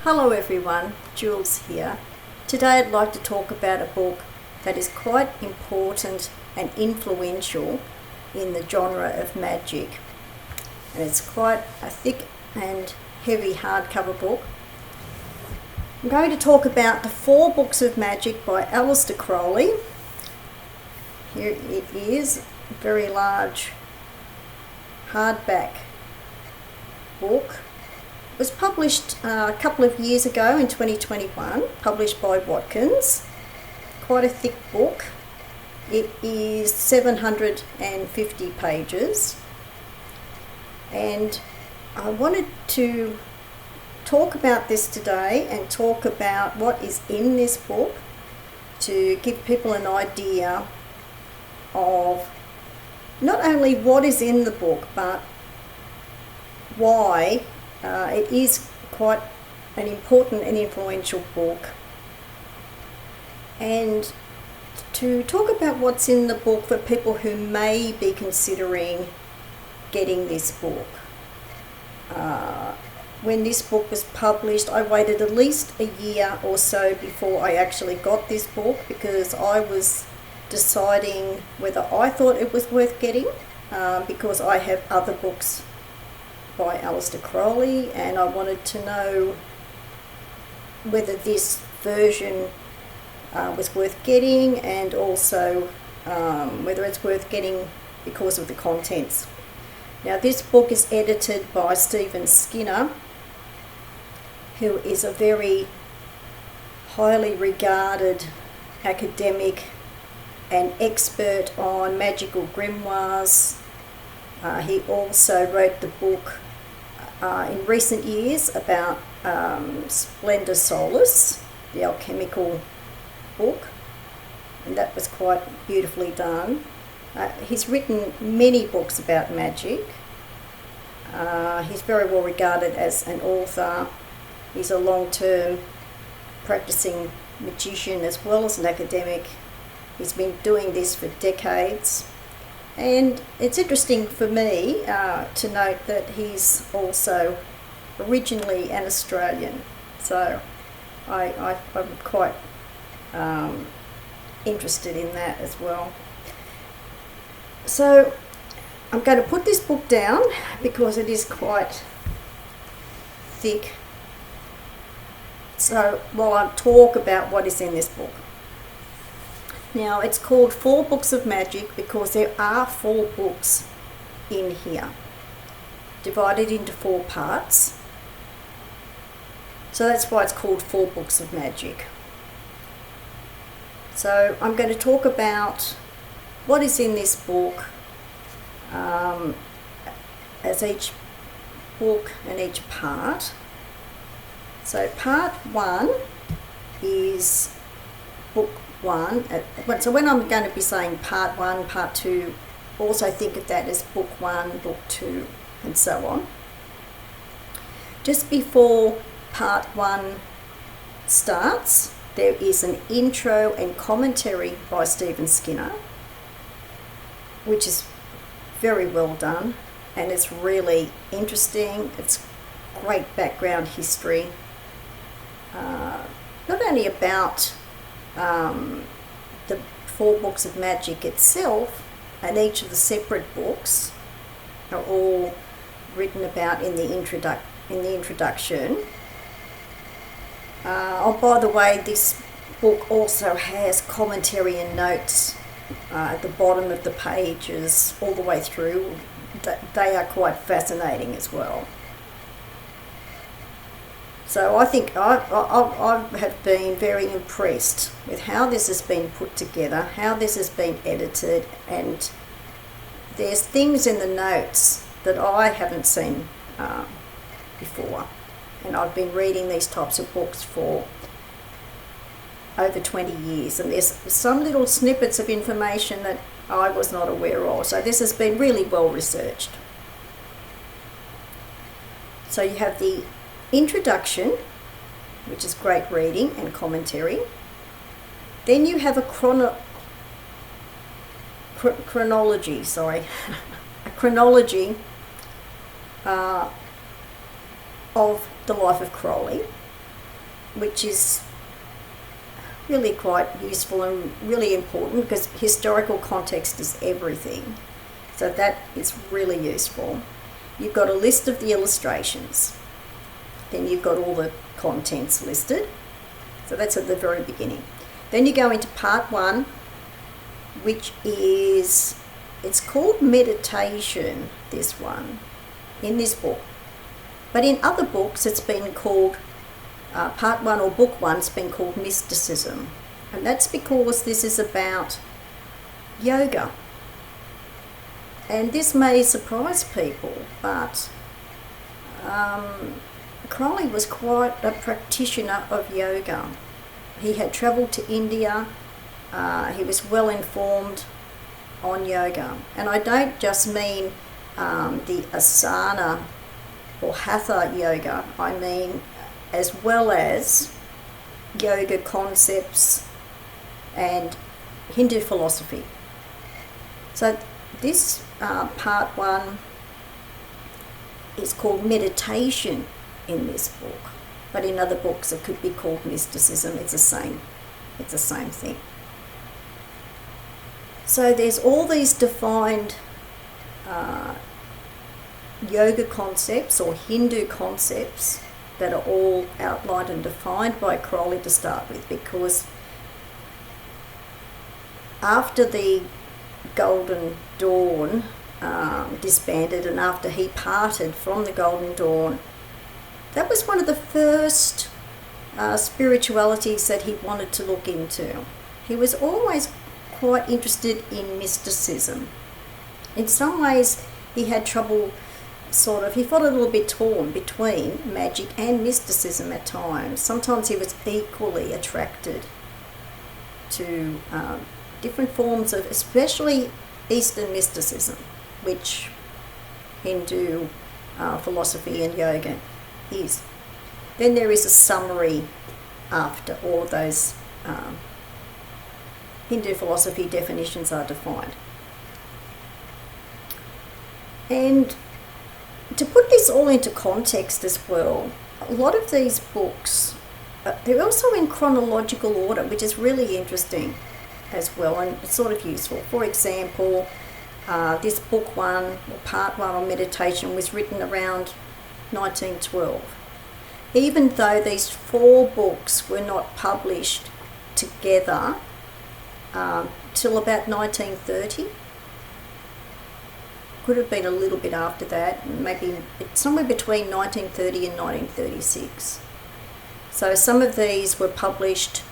Hello everyone, Jules here. Today I'd like to talk about a book that is quite important and influential in the genre of Magick. And it's quite a thick and heavy hardcover book. I'm going to talk about the 4 books of Magick by Aleister Crowley. Here it is, a very large hardback book. It was published a couple of years ago in 2021, published by Watkins. Quite a thick book. It is 750 pages. And I wanted to talk about this today and talk about what is in this book to give people an idea of not only what is in the book, but why it is quite an important and influential book. And to talk about what's in the book for people who may be considering getting this book. When this book was published, I waited at least a year or so before I actually got this book, because I was deciding whether I thought it was worth getting, because I have other books by Aleister Crowley, and I wanted to know whether this version was worth getting, and also whether it's worth getting because of the contents. Now, this book is edited by Stephen Skinner, who is a very highly regarded academic and expert on magical grimoires. He also wrote the book in recent years about Splendor Solis, the alchemical book, and that was quite beautifully done. He's written many books about Magick. He's very well regarded as an author. He's a long-term practicing magician as well as an academic. He's been doing this for decades. And it's interesting for me to note that he's also originally an Australian. So I'm quite interested in that as well. So I'm going to put this book down because it is quite thick. So while I talk about what is in this book. Now, it's called 4 Books of Magick because there are 4 books in here, divided into 4 parts. So that's why it's called 4 Books of Magick. So I'm going to talk about what is in this book as each book and each part. So part 1 is book 1. So when I'm going to be saying part 1, part 2, also think of that as book 1, book 2, and so on. Just before part 1 starts, there is an intro and commentary by Stephen Skinner, which is very well done, and it's really interesting. It's great background history, not only about the 4 books of Magick itself, and each of the separate books are all written about in the introduction. Oh, by the way, this book also has commentary and notes at the bottom of the pages all the way through. They are quite fascinating as well. So I think I have been very impressed with how this has been put together, how this has been edited, and there's things in the notes that I haven't seen before. And I've been reading these types of books for over 20 years, and there's some little snippets of information that I was not aware of. So this has been really well researched. So you have the introduction, which is great reading and commentary. Then you have a chronology, a chronology of the life of Crowley. which is really quite useful and really important because historical context is everything. So that is really useful. You've got a list of the illustrations. Then you've got all the contents listed. So that's at the very beginning. Then you go into part 1, which is, it's called meditation, this one, in this book. But in other books it's been called, part 1 or book 1's been called mysticism. And that's because this is about yoga. And this may surprise people, but Crowley was quite a practitioner of yoga. He had travelled to India. He was well informed on yoga. And I don't just mean the asana or hatha yoga. I mean as well as yoga concepts and Hindu philosophy. So this part 1 is called meditation in this book, but in other books it could be called mysticism. It's the same thing. So there's all these defined yoga concepts or Hindu concepts that are all outlined and defined by Crowley to start with, because after the Golden Dawn disbanded and after he parted from the Golden Dawn, that was one of the first spiritualities that he wanted to look into. He was always quite interested in mysticism. In some ways he had trouble, he felt a little bit torn between magic and mysticism at times. Sometimes he was equally attracted to different forms of, especially Eastern mysticism, which Hindu philosophy and yoga is. Then there is a summary after all of those Hindu philosophy definitions are defined. And to put this all into context as well, a lot of these books, they're also in chronological order, which is really interesting as well and sort of useful. For example, this book 1 or part 1 on meditation was written around 1912. Even though these 4 books were not published together till about 1930, could have been a little bit after that, maybe somewhere between 1930 and 1936. So some of these were published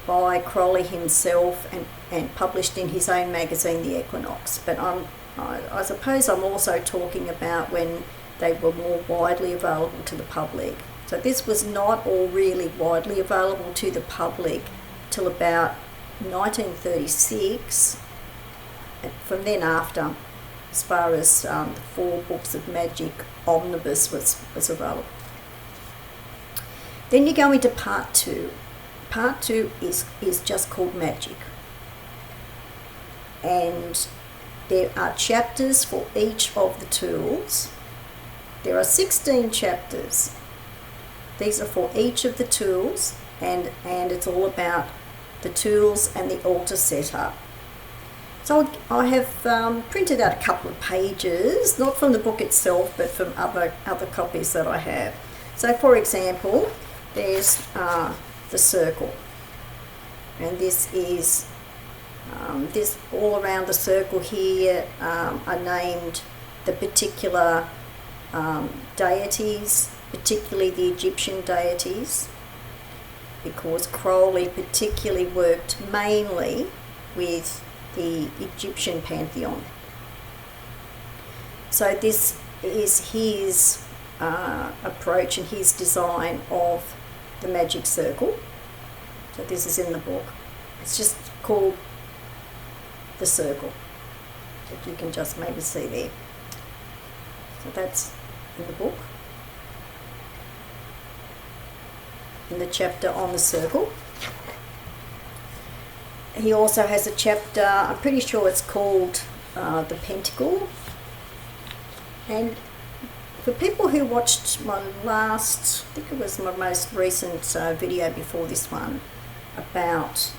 by Crowley himself and published in his own magazine, The Equinox. But I suppose I'm also talking about when they were more widely available to the public. So this was not all really widely available to the public till about 1936. And from then after, as far as the 4 books of Magick omnibus was available. Then you go into part 2. Part 2 is just called Magick. And there are chapters for each of the tools. There are 16 chapters. These are for each of the tools, and it's all about the tools and the altar setup. So I have printed out a couple of pages, not from the book itself, but from other copies that I have. So for example, there's the circle. And this is, this all around the circle here are named the particular deities, particularly the Egyptian deities, because Crowley particularly worked mainly with the Egyptian pantheon. So this is his approach and his design of the magic circle. So this is in the book. It's just called the circle, that you can just maybe see there. So that's in the book, in the chapter on the circle. He also has a chapter, I'm pretty sure it's called the Pentacle, and For people who watched my last, I think it was my most recent video before this one, about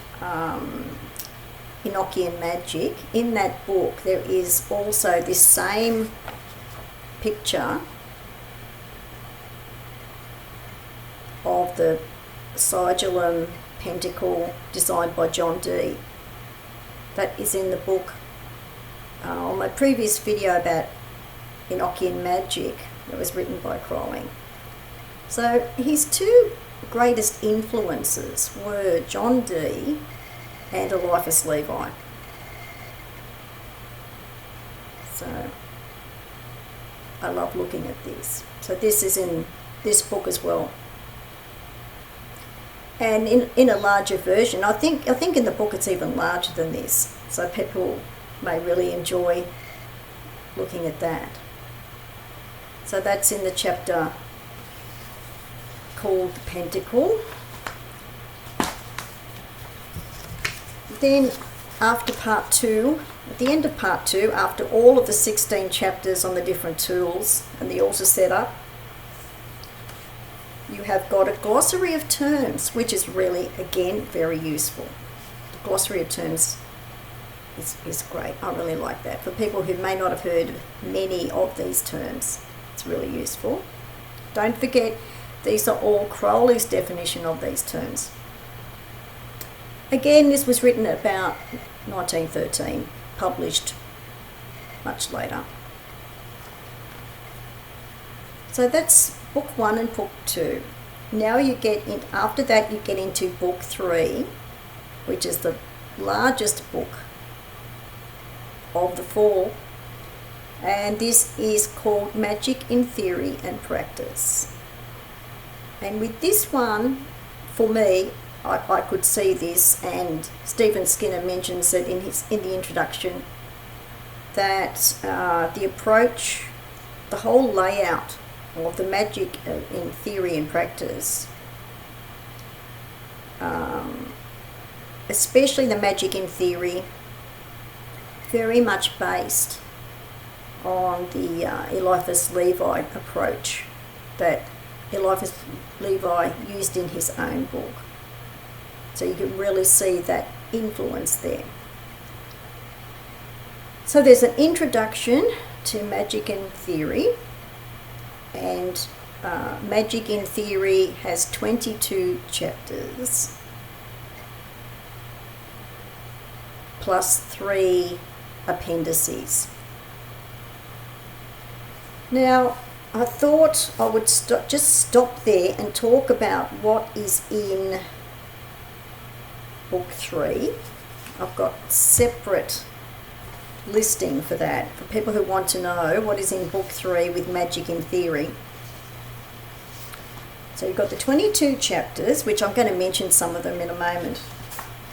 Enoch and Magick, in that book there is also this same picture of the sigillum pentacle designed by John Dee. That is in the book. On my previous video about Enoch and Magick, that was written by Crowley. So his two greatest influences were John Dee and Aleister Levi. So I love looking at this. So this is in this book as well. And in a larger version, I think in the book it's even larger than this. So people may really enjoy looking at that. So that's in the chapter called the Pentacle. Then after part 2, at the end of part 2, after all of the 16 chapters on the different tools and the altar setup, you have got a glossary of terms, which is really, again, very useful. The glossary of terms is great. I really like that. For people who may not have heard of many of these terms, it's really useful. Don't forget, these are all Crowley's definition of these terms. Again, this was written about 1913, published much later. So that's book 1 and book 2. Now you get in, after that you get into book 3, which is the largest book of the 4, and this is called Magick in Theory and Practice. And with this one, for me, I could see this, and Stephen Skinner mentions it in the introduction, that the approach, the whole layout of the Magick in Theory and Practice, especially the Magick in Theory, very much based on the Aleister Levi approach that Aleister Levi used in his own book. So you can really see that influence there. So there's an introduction to Magick in Theory, and Magick in Theory has 22 chapters plus 3 appendices. Now, I thought I would just stop there and talk about what is in book 3. I've got separate listing for that, for people who want to know what is in book 3 with Magick in Theory. So you've got the 22 chapters, which I'm going to mention some of them in a moment.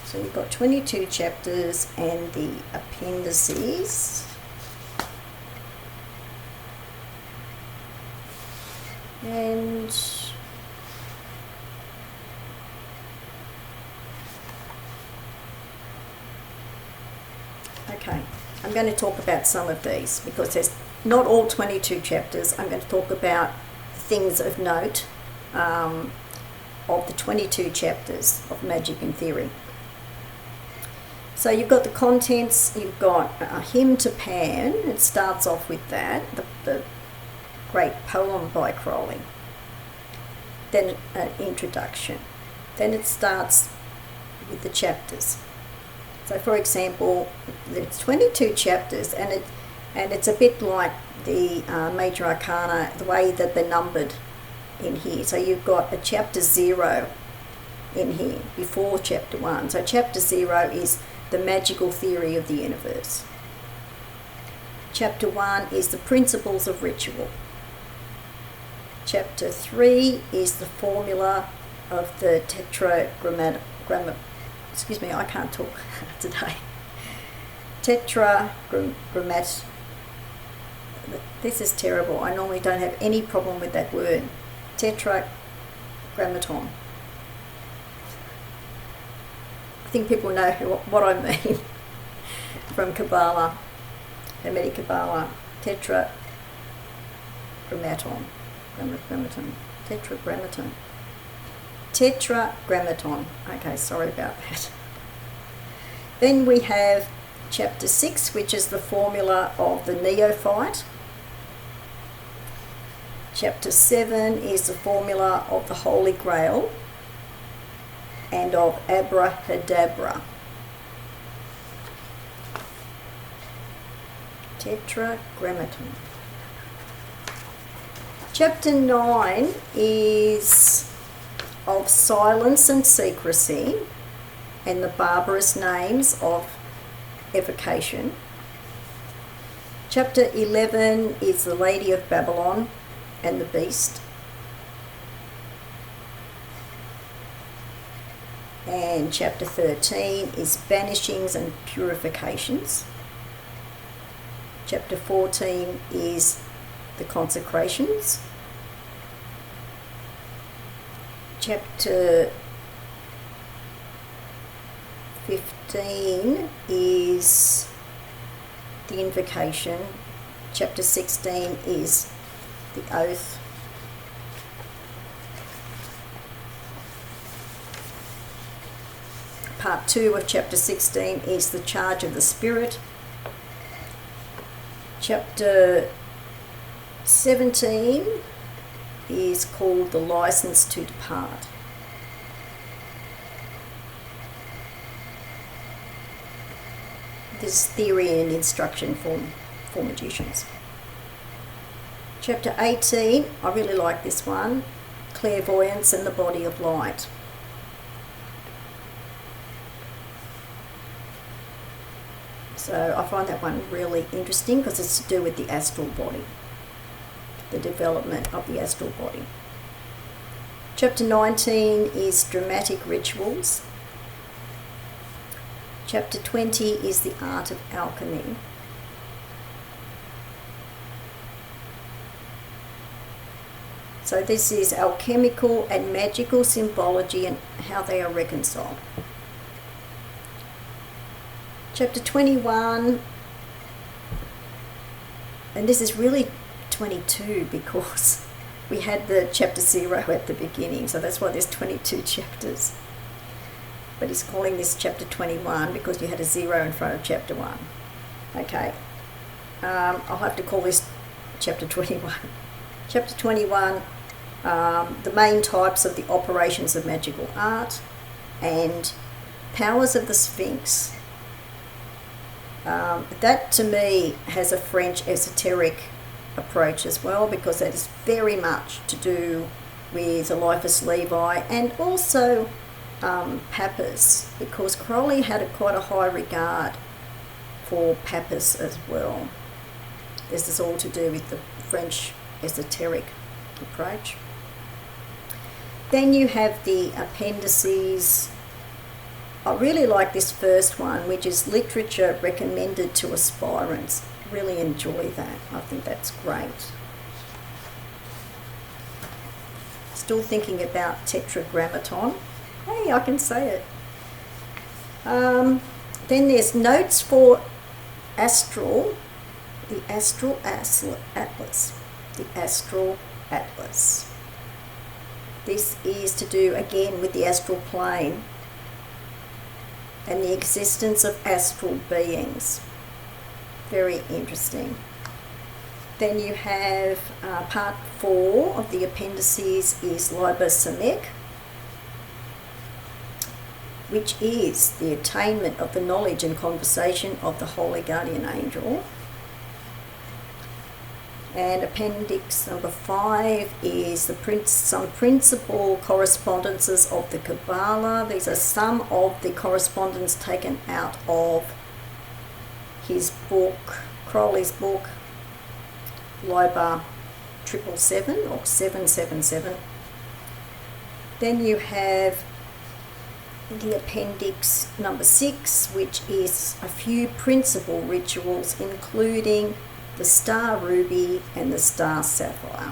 So you've got 22 chapters and the appendices. And okay, I'm going to talk about some of these because there's not all 22 chapters. I'm going to talk about things of note of the 22 chapters of Magick in Theory. So you've got the contents, you've got a hymn to Pan. It starts off with that, the great poem by Crowley. Then an introduction. Then it starts with the chapters. So for example, there's 22 chapters, and it's a bit like the Major Arcana, the way that they're numbered in here. So you've got a chapter 0 in here before chapter 1. So chapter 0 is the magical theory of the universe. Chapter 1 is the principles of ritual. Chapter 3 is the formula of the excuse me, I can't talk today. Tetragrammat. This is terrible. I normally don't have any problem with that word. Tetragrammaton. I think people know what I mean from Kabbalah, Hermetic Kabbalah. Tetragrammaton. Okay, sorry about that. Then we have chapter 6, which is the formula of the neophyte. Chapter 7 is the formula of the Holy Grail and of Abrahadabra. Tetragrammaton. Chapter 9 is of silence and secrecy and the barbarous names of evocation. Chapter 11 is the Lady of Babylon and the Beast. And chapter 13 is banishings and purifications. Chapter 14 is the consecrations. Chapter 15 is the invocation. Chapter 16 is the oath. Part 2 of chapter 16 is the charge of the Spirit. Chapter 17 is called the license to depart. This is theory and instruction for magicians. Chapter 18, I really like this one, clairvoyance and the body of light. So I find that one really interesting because it's to do with the astral body, the development of the astral body. Chapter 19 is dramatic rituals. Chapter 20 is the art of alchemy. So this is alchemical and magical symbology and how they are reconciled. Chapter 21, and this is really 22 because we had the chapter 0 at the beginning, so that's why there's 22 chapters. But he's calling this chapter 21 because you had a 0 in front of chapter 1. Okay, I'll have to call this chapter 21. Chapter 21, the main types of the operations of magical art and powers of the Sphinx. That to me has a French esoteric approach as well, because that is very much to do with Eliphas Levi and also Pappus, because Crowley had quite a high regard for Pappus as well. This is all to do with the French esoteric approach. Then you have the appendices. I really like this first one, which is literature recommended to aspirants. Really enjoy that. I think that's great. Still thinking about tetragrammaton. Hey, I can say it. Then there's notes for astral, the astral atlas. The astral atlas. This is to do again with the astral plane and the existence of astral beings. Very interesting. Then you have part 4 of the appendices is Liber ABA, which is the attainment of the knowledge and conversation of the Holy Guardian Angel. And appendix number 5 is some principal correspondences of the Kabbalah. These are some of the correspondence taken out of his book, Crowley's book, Liber 777 or 777. Then you have the appendix number 6, which is a few principal rituals, including the star ruby and the star sapphire.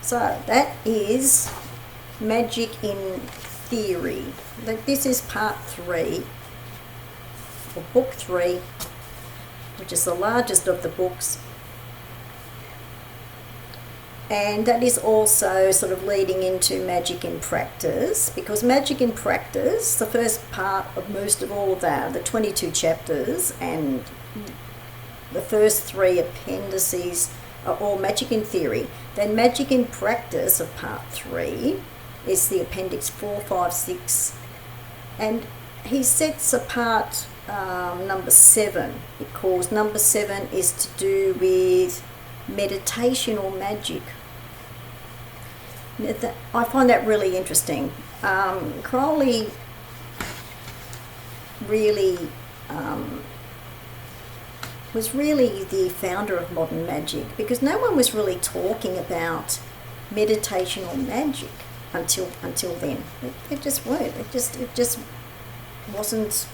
So that is Magick in theory. This is part 3, or book 3, which is the largest of the books. And that is also sort of leading into Magick in Practice, because Magick in Practice, the first part of most of all of that, the 22 chapters, and the first 3 appendices are all Magick in Theory. Then Magick in Practice of part 3 is the appendix 4, 5, 6, and he sets apart number 7, because number 7 is to do with meditation or magic. I find that really interesting. Crowley really was really the founder of modern magic, because no one was really talking about meditation or magic until then. It just weren't. It just wasn't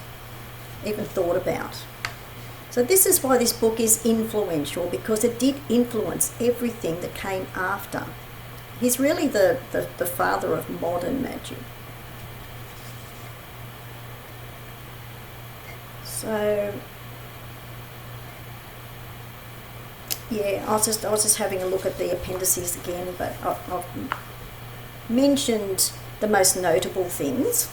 even thought about. So this is why this book is influential, because it did influence everything that came after. He's really the father of modern magic. So yeah, I was just having a look at the appendices again, but I've mentioned the most notable things.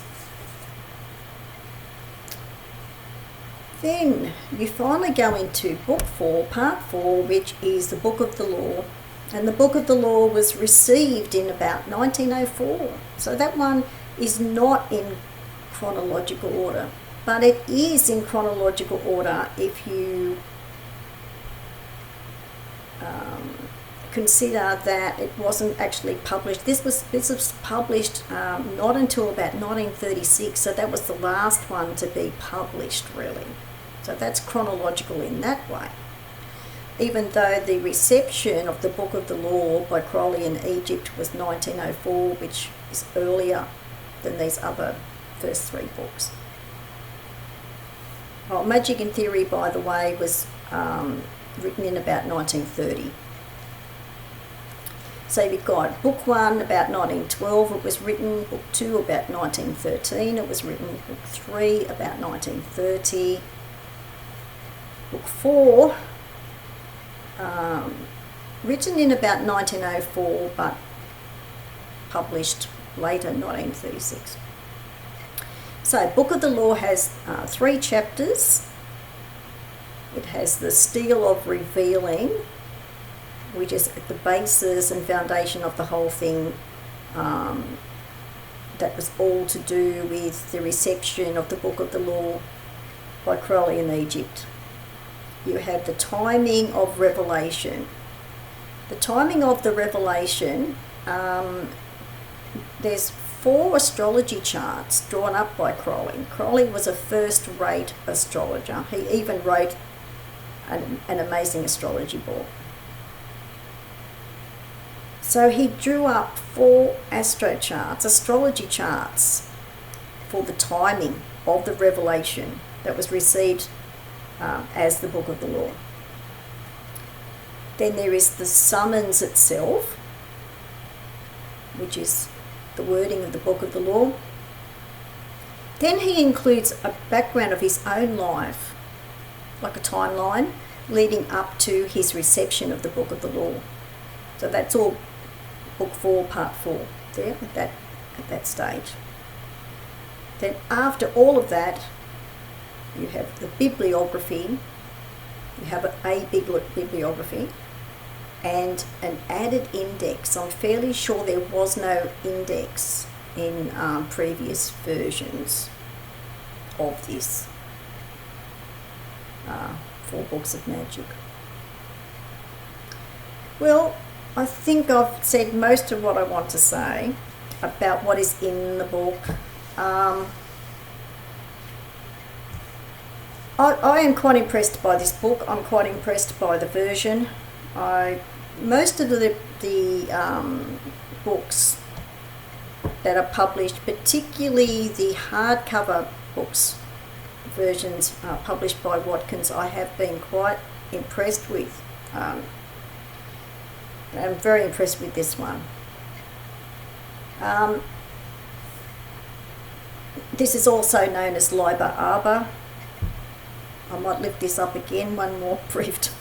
Then you finally go into book 4, part 4, which is the Book of the Law. And the Book of the Law was received in about 1904. So that one is not in chronological order, but it is in chronological order if you consider that it wasn't actually published. This was published not until about 1936, so that was the last one to be published, really. So that's chronological in that way. Even though the reception of the Book of the Law by Crowley in Egypt was 1904, which is earlier than these other first 3 books. Well, Magick in Theory, by the way, was written in about 1930. So you've got Book 1 about 1912, it was written. Book 2 about 1913, it was written. Book 3 about 1930. Book 4, written in about 1904, but published later, 1936. So Book of the Law has 3 chapters. It has the Steel of Revealing, which is the basis and foundation of the whole thing. That was all to do with the reception of the Book of the Law by Crowley in Egypt. You have the timing of revelation. The timing of the revelation, there's 4 astrology charts drawn up by Crowley. Crowley was a first-rate astrologer. He even wrote an amazing astrology book. So he drew up 4 astrology charts, for the timing of the revelation that was received as the Book of the Law. Then there is the summons itself, which is the wording of the Book of the Law. Then he includes a background of his own life, like a timeline, leading up to his reception of the Book of the Law. So that's all Book 4, Part 4, there at that stage. Then after all of that, you have the bibliography, you have a bibliography, and an added index. I'm fairly sure there was no index in previous versions of this 4 books of magic. Well, I think I've said most of what I want to say about what is in the book. I am quite impressed by this book. I'm quite impressed by the version. Most of the books that are published, particularly the hardcover books, versions published by Watkins, I have been quite impressed with. I'm very impressed with this one. This is also known as Liber ABA. I might lift this up again for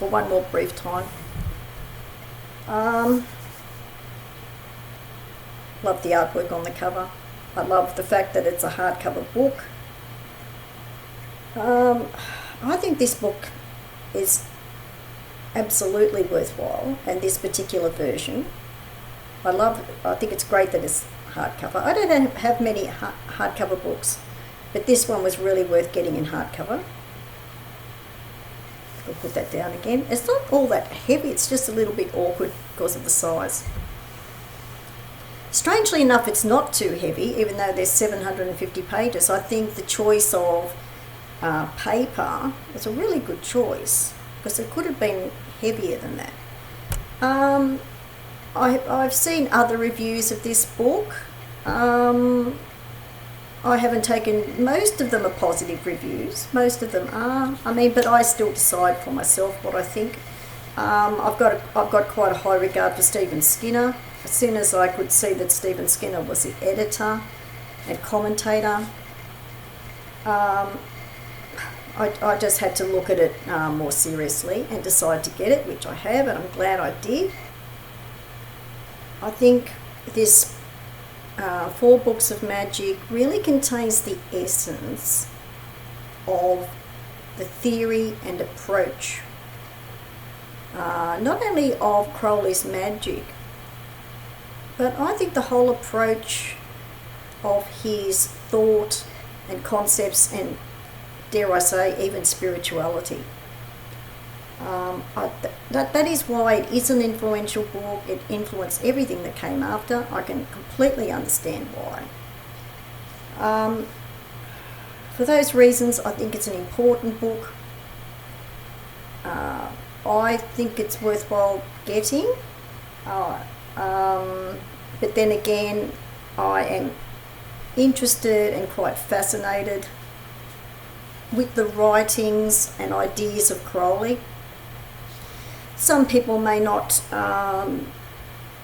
one more brief time. Love the artwork on the cover. I love the fact that it's a hardcover book. I think this book is absolutely worthwhile, and this particular version. I think it's great that it's hardcover. I don't have many hardcover books, but this one was really worth getting in hardcover. I'll put that down again. It's not all that heavy, it's just a little bit awkward because of the size. Strangely enough, it's not too heavy, even though there's 750 pages. I think the choice of paper is a really good choice, because it could have been heavier than that. I've seen other reviews of this book. I haven't taken, most of them are positive reviews, most of them are, but I still decide for myself what I think. I've got quite a high regard for Stephen Skinner. As soon as I could see that Stephen Skinner was the editor and commentator, I just had to look at it more seriously and decide to get it, which I have, and I'm glad I did. I think this 4 books of Magick really contains the essence of the theory and approach, not only of Crowley's Magick, but I think the whole approach of his thought and concepts, and dare I say, even spirituality. That is why it is an influential book. It influenced everything that came after. I can completely understand why. For those reasons, I think it's an important book. I think it's worthwhile getting. But then again, I am interested and quite fascinated with the writings and ideas of Crowley. Some people may not,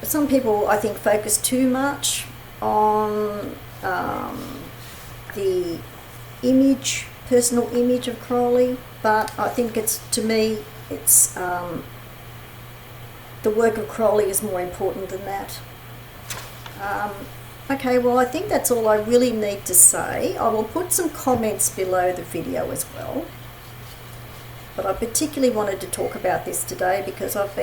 some people I think focus too much on the image, personal image of Crowley, but I think to me, it's the work of Crowley is more important than that. Okay, well, I think that's all I really need to say. I will put some comments below the video as well. But I particularly wanted to talk about this today because I have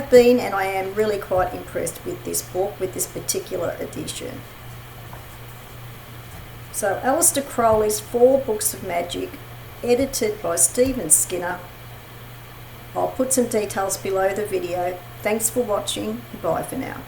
been and I am really quite impressed with this book, with this particular edition. So, Aleister Crowley's 4 books of Magick, edited by Stephen Skinner. I'll put some details below the video. Thanks for watching. Bye for now.